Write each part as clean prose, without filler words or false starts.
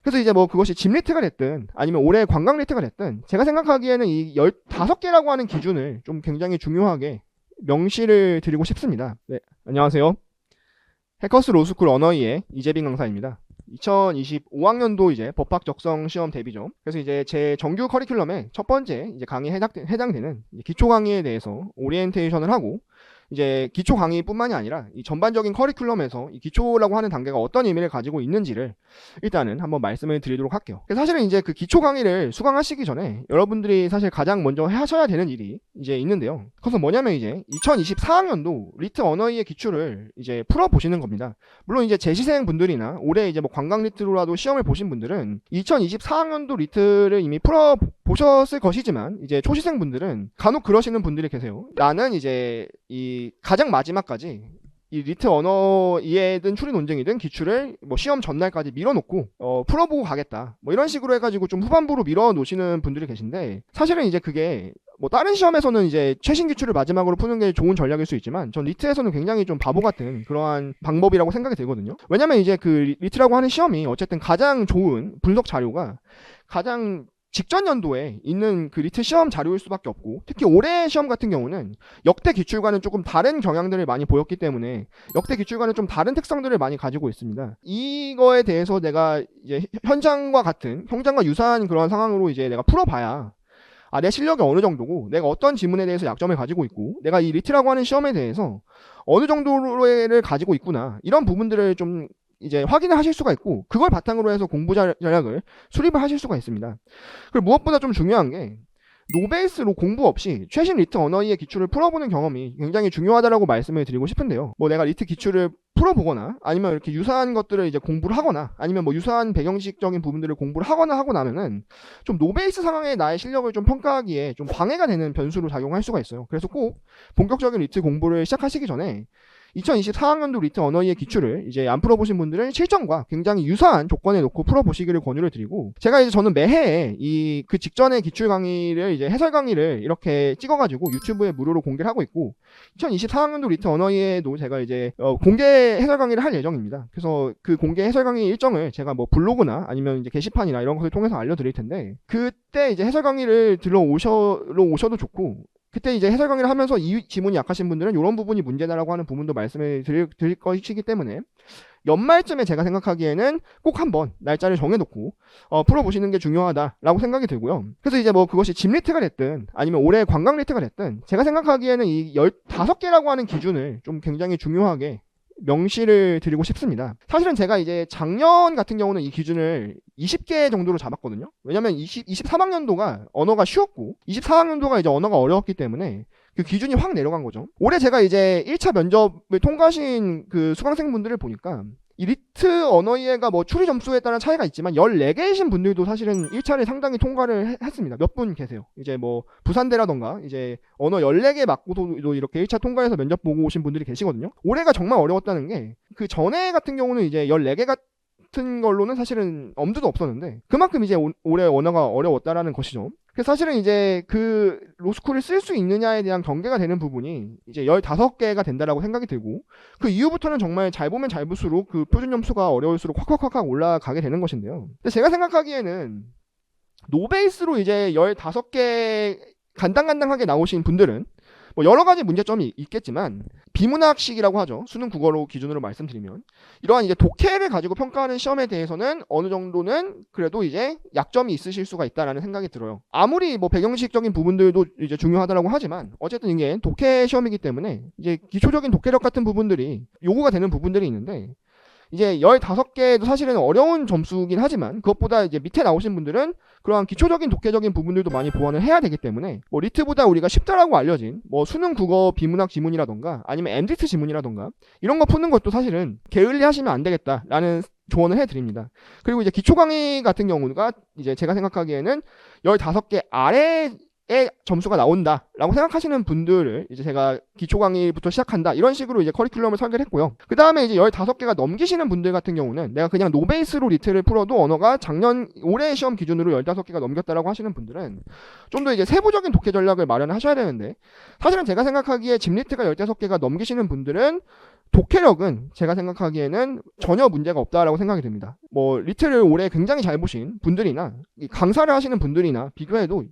그래서 이제 뭐 그것이 집 리트가 됐든 아니면 올해 관광 리트가 됐든 제가 생각하기에는 이 15개라고 하는 기준을 좀 굉장히 중요하게 명시를 드리고 싶습니다. 네, 안녕하세요. 해커스 로스쿨 언어이의 이재빈 강사입니다. 2025학년도 이제 법학 적성 시험 대비죠. 그래서 이제 제 정규 커리큘럼의 첫 번째 이제 강의에 해당되는 기초 강의에 대해서 오리엔테이션을 하고, 이제 기초 강의뿐만이 아니라 이 전반적인 커리큘럼에서 이 기초라고 하는 단계가 어떤 의미를 가지고 있는지를 일단은 한번 말씀을 드리도록 할게요. 사실은 이제 그 기초 강의를 수강하시기 전에 여러분들이 사실 가장 먼저 하셔야 되는 일이 이제 있는데요. 그것은 뭐냐면 이제 2024학년도 리트 언어의 기출을 이제 풀어보시는 겁니다. 물론 이제 재시생 분들이나 올해 이제 뭐 관광 리트로라도 시험을 보신 분들은 2024학년도 리트를 이미 풀어보셨을 것이지만, 이제 초시생 분들은 간혹 그러시는 분들이 계세요. 나는 이제 이 가장 마지막까지 이 리트 언어이든 추리 논쟁이든 기출을 뭐 시험 전날까지 밀어놓고 풀어보고 가겠다, 뭐 이런 식으로 해가지고 좀 후반부로 밀어놓으시는 분들이 계신데, 사실은 이제 그게 뭐 다른 시험에서는 이제 최신 기출을 마지막으로 푸는 게 좋은 전략일 수 있지만, 전 리트에서는 굉장히 좀 바보 같은 그러한 방법이라고 생각이 들거든요. 왜냐면 이제 그 리트라고 하는 시험이 어쨌든 가장 좋은 분석 자료가 가장 직전 연도에 있는 그 리트 시험 자료일 수밖에 없고, 특히 올해 시험 같은 경우는 역대 기출과는 조금 다른 경향들을 많이 보였기 때문에 역대 기출과는 좀 다른 특성들을 많이 가지고 있습니다. 이거에 대해서 내가 이제 현장과 유사한 그런 상황으로 이제 내가 풀어봐야 내 실력이 어느 정도고, 내가 어떤 지문에 대해서 약점을 가지고 있고, 내가 이 리트라고 하는 시험에 대해서 어느 정도를 가지고 있구나, 이런 부분들을 좀 이제 확인을 하실 수가 있고, 그걸 바탕으로 해서 공부 전략을 수립을 하실 수가 있습니다. 그리고 무엇보다 좀 중요한 게, 노베이스로 공부 없이 최신 리트 언어의 기출을 풀어보는 경험이 굉장히 중요하다라고 말씀을 드리고 싶은데요. 뭐 내가 리트 기출을 풀어보거나 아니면 이렇게 유사한 것들을 이제 공부를 하거나 아니면 뭐 유사한 배경지식적인 부분들을 공부를 하거나 하고 나면은 좀 노베이스 상황의 나의 실력을 좀 평가하기에 좀 방해가 되는 변수로 작용할 수가 있어요. 그래서 꼭 본격적인 리트 공부를 시작하시기 전에 2024학년도 리트 언어의 기출을 이제 안 풀어보신 분들은 실전과 굉장히 유사한 조건에 놓고 풀어보시기를 권유를 드리고, 저는 매해 그 직전의 기출 강의를 이제 해설 강의를 이렇게 찍어가지고 유튜브에 무료로 공개를 하고 있고, 2024학년도 리트 언어에도 제가 이제 공개 해설 강의를 할 예정입니다. 그래서 그 공개 해설 강의 일정을 제가 뭐 블로그나 아니면 이제 게시판이나 이런 것을 통해서 알려드릴 텐데, 그때 이제 해설 강의를 오셔도 좋고, 그때 이제 해설 강의를 하면서 이 지문이 약하신 분들은 이런 부분이 문제다라고 하는 부분도 말씀을 드릴 것이기 때문에, 연말쯤에 제가 생각하기에는 꼭 한번 날짜를 정해놓고 풀어보시는 게 중요하다라고 생각이 들고요. 그래서 이제 뭐 그것이 집 리트가 됐든 아니면 올해 관광 리트가 됐든 제가 생각하기에는 이 15개라고 하는 기준을 좀 굉장히 중요하게 명시를 드리고 싶습니다. 사실은 제가 이제 작년 같은 경우는 이 기준을 20개 정도로 잡았거든요. 왜냐면 23학년도가 언어가 쉬웠고 24학년도가 이제 언어가 어려웠기 때문에 그 기준이 확 내려간 거죠. 올해 제가 이제 1차 면접을 통과하신 그 수강생분들을 보니까 이 리트 언어이해가 뭐 추리 점수에 따른 차이가 있지만 14개이신 분들도 사실은 1차를 상당히 통과를 했습니다. 몇 분 계세요. 이제 뭐 부산대라던가 이제 언어 14개 맞고도 이렇게 1차 통과해서 면접 보고 오신 분들이 계시거든요. 올해가 정말 어려웠다는 게, 그 전에 같은 경우는 이제 14개 같은 걸로는 사실은 엄두도 없었는데 그만큼 이제 올해 언어가 어려웠다라는 것이죠. 그래서 사실은 이제 그 로스쿨을 쓸 수 있느냐에 대한 경계가 되는 부분이 이제 15개가 된다라고 생각이 들고, 그 이후부터는 정말 잘 보면 잘 볼수록 그 표준 점수가 어려울수록 확 올라가게 되는 것인데요. 근데 제가 생각하기에는 노베이스로 이제 15개 간당간당하게 나오신 분들은 뭐 여러 가지 문제점이 있겠지만, 비문학식이라고 하죠. 수능 국어로 기준으로 말씀드리면 이러한 이제 독해를 가지고 평가하는 시험에 대해서는 어느 정도는 그래도 이제 약점이 있으실 수가 있다라는 생각이 들어요. 아무리 뭐 배경지식적인 부분들도 이제 중요하다라고 하지만 어쨌든 이게 독해 시험이기 때문에 이제 기초적인 독해력 같은 부분들이 요구가 되는 부분들이 있는데, 이제 15개도 사실은 어려운 점수긴 하지만 그것보다 이제 밑에 나오신 분들은 그러한 기초적인 독해적인 부분들도 많이 보완을 해야 되기 때문에, 뭐 리트보다 우리가 쉽다라고 알려진 뭐 수능 국어 비문학 지문이라던가 아니면 MDT 지문이라던가 이런 거 푸는 것도 사실은 게을리 하시면 안 되겠다라는 조언을 해드립니다. 그리고 이제 기초 강의 같은 경우가 이제 제가 생각하기에는 15개 아래 점수가 나온다라고 생각하시는 분들을 이제 제가 기초 강의부터 시작한다 이런 식으로 이제 커리큘럼을 설계를 했고요. 그 다음에 이제 15개가 넘기시는 분들 같은 경우는 내가 그냥 노베이스로 리트를 풀어도 언어가 올해 시험 기준으로 15개가 넘겼다라고 하시는 분들은 좀 더 이제 세부적인 독해 전략을 마련하셔야 되는데, 사실은 제가 생각하기에 집리트가 15개가 넘기시는 분들은 독해력은 제가 생각하기에는 전혀 문제가 없다라고 생각이 듭니다. 뭐 리트를 올해 굉장히 잘 보신 분들이나 강사를 하시는 분들이나 비교해도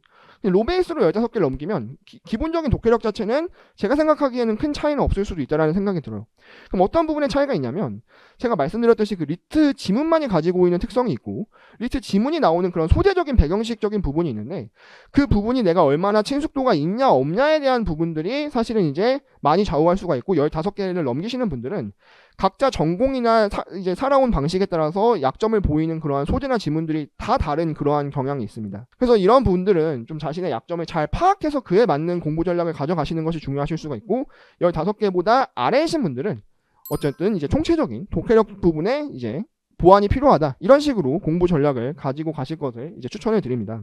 로베이스로 15개를 넘기면 기본적인 독해력 자체는 제가 생각하기에는 큰 차이는 없을 수도 있다라는 생각이 들어요. 그럼 어떤 부분에 차이가 있냐면, 제가 말씀드렸듯이 그 리트 지문만이 가지고 있는 특성이 있고, 리트 지문이 나오는 그런 소재적인 배경식적인 부분이 있는데, 그 부분이 내가 얼마나 친숙도가 있냐 없냐에 대한 부분들이 사실은 이제 많이 좌우할 수가 있고, 15개를 넘기시는 분들은 각자 전공이나 이제 살아온 방식에 따라서 약점을 보이는 그러한 소재나 지문들이 다 다른 그러한 경향이 있습니다. 그래서 이런 분들은 좀 자신의 약점을 잘 파악해서 그에 맞는 공부 전략을 가져가시는 것이 중요하실 수가 있고, 15개보다 아래이신 분들은 어쨌든 이제 총체적인 독해력 부분에 이제 보완이 필요하다, 이런 식으로 공부 전략을 가지고 가실 것을 이제 추천을 드립니다.